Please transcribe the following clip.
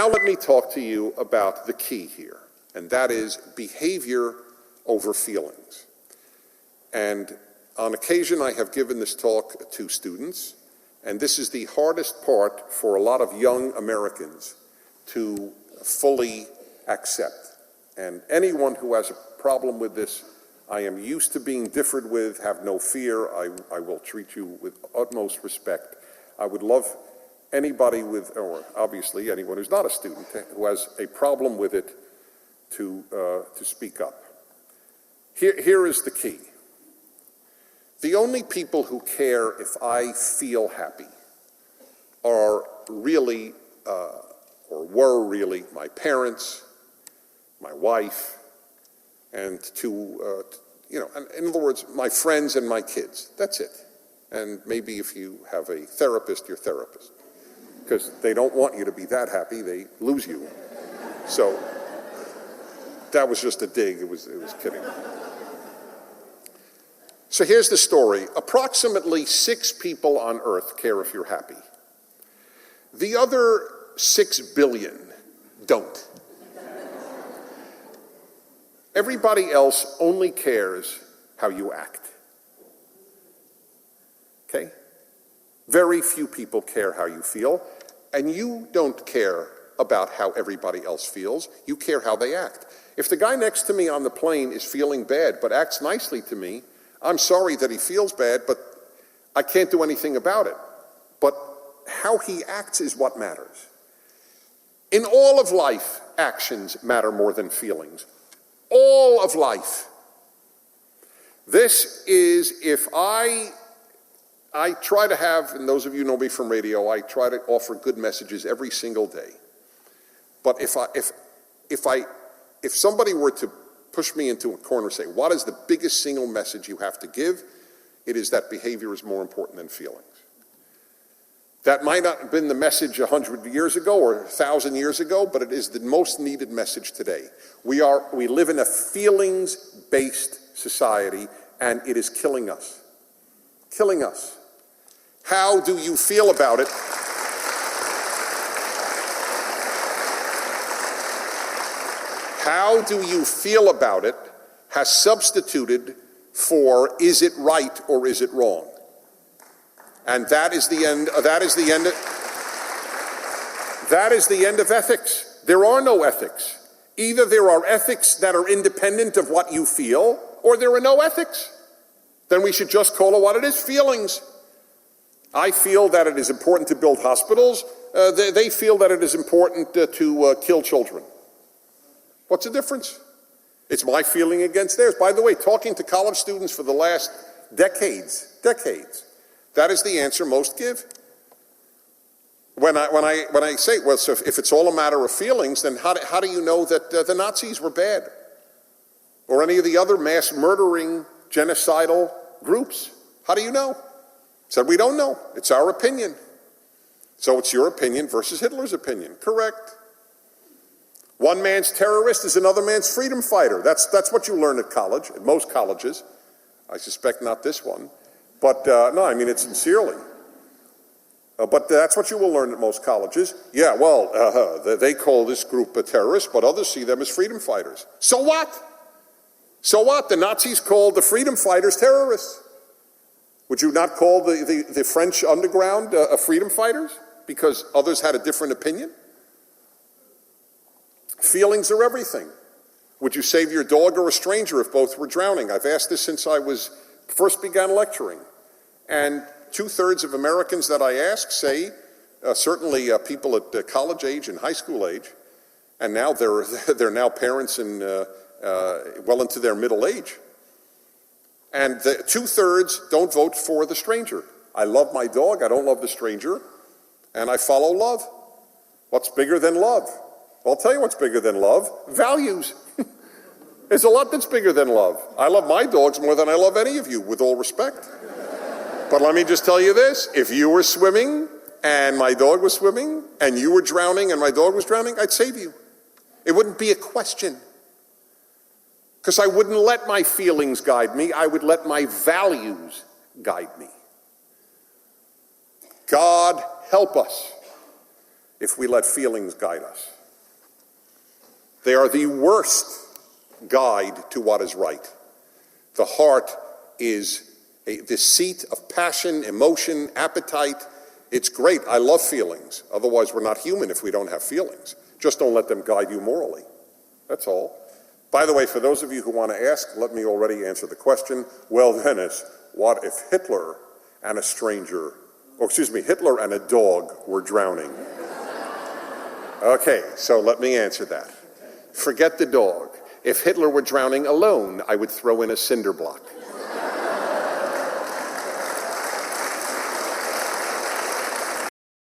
Now let me talk to you about the key here, and that is behavior over feelings. And on occasion, I have given this talk to students, and this is the hardest part for a lot of young Americans to fully accept. And anyone who has a problem with this, I am used to being differed with. Have no fear. I will treat you with utmost respect. I would love anybody with, or obviously anyone who's not a student, who has a problem with it to speak up. Here is the key. The only people who care if I feel happy are really, or were really, my parents, my wife, and in other words, my friends and my kids. That's it. And maybe if you have a therapist, your therapist. Because they don't want you to be that happy, they lose you. So that was just a dig, it was kidding. So here's the story. Approximately 6 people on Earth care if you're happy. The other 6 billion don't. Everybody else only cares how you act. Okay? Very few people care how you feel, and you don't care about how everybody else feels. You care how they act. If the guy next to me on the plane is feeling bad but acts nicely to me, I'm sorry that he feels bad, but I can't do anything about it. But how he acts is what matters. In all of life, actions matter more than feelings. All of life. This is, if I try to have, and those of you know me from radio, I try to offer good messages every single day. But if somebody were to push me into a corner and say, what is the biggest single message you have to give? It is that behavior is more important than feelings. That might not have been the message 100 years ago or 1,000 years ago, but it is the most needed message today. We live in a feelings-based society, and it is killing us. Killing us. How do you feel about it? How do you feel about it has substituted for is it right or is it wrong? And that is the end of ethics. There are no ethics. Either there are ethics that are independent of what you feel, or there are no ethics. Then we should just call it what it is, feelings. I feel that it is important to build hospitals. They feel that it is important to kill children. What's the difference? It's my feeling against theirs. By the way, talking to college students for the last decades, that is the answer most give. When I say, well, so if it's all a matter of feelings, then how do you know that the Nazis were bad? Or any of the other mass murdering, genocidal groups? How do you know? Said, we don't know. It's our opinion. So it's your opinion versus Hitler's opinion. Correct. One man's terrorist is another man's freedom fighter. That's what you learn at college, at most colleges. I suspect not this one. But no, I mean it sincerely. But that's what you will learn at most colleges. Yeah, well, they call this group a terrorist, but others see them as freedom fighters. So what? So what? The Nazis called the freedom fighters terrorists. Would you not call the French underground freedom fighters because others had a different opinion? Feelings are everything. Would you save your dog or a stranger if both were drowning? I've asked this since I first began lecturing. And 2/3 of Americans that I ask say, certainly people at college age and high school age, and now they're now parents and well into their middle age. And 2/3 don't vote for the stranger. I love my dog, I don't love the stranger, and I follow love. What's bigger than love? Well, I'll tell you what's bigger than love. Values. There's a lot that's bigger than love. I love my dogs more than I love any of you, with all respect. But let me just tell you this. If you were swimming and my dog was swimming, and you were drowning and my dog was drowning, I'd save you. It wouldn't be a question. Because I wouldn't let my feelings guide me. I would let my values guide me. God help us if we let feelings guide us. They are the worst guide to what is right. The heart is the seat of passion, emotion, appetite. It's great. I love feelings. Otherwise, we're not human if we don't have feelings. Just don't let them guide you morally. That's all. By the way, for those of you who want to ask, let me already answer the question. Well, Dennis, what if Hitler and Hitler and a dog were drowning? Okay, so let me answer that. Forget the dog. If Hitler were drowning alone, I would throw in a cinder block.